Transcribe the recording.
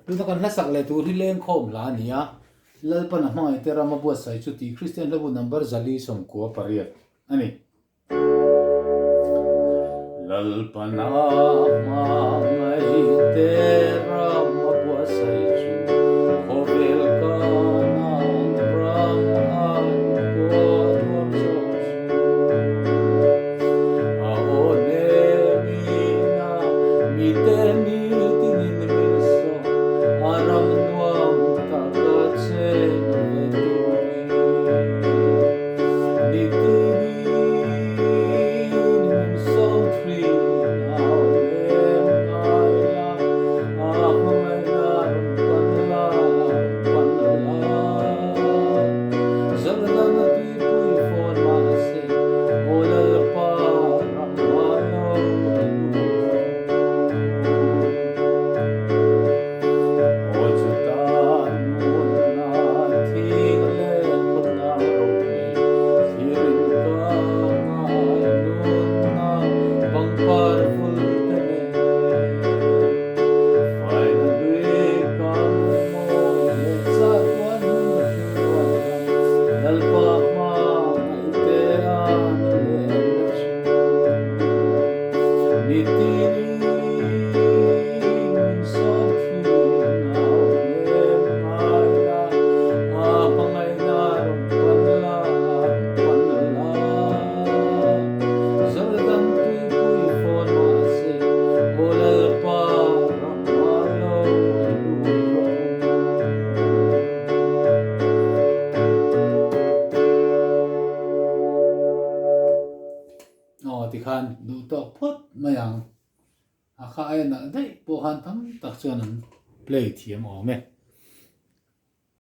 ดูตะกันละสักเลยตัวที่เล่นคมลานี่อ่ะLalpan hmangaihte rama buatsaih chu ti Christian lebu number zali som ko pariat ani Lalpan hmangaihte rama buatsaih chu hovel kanan ram an ko nuam som a one mina mi te mi tinin min so aram nuamที่ขันดูตัวพดมาอย่างอาคาเอ็นได้พวกขันทั้งตักเชือนั้นเปลยเทียมออกไหม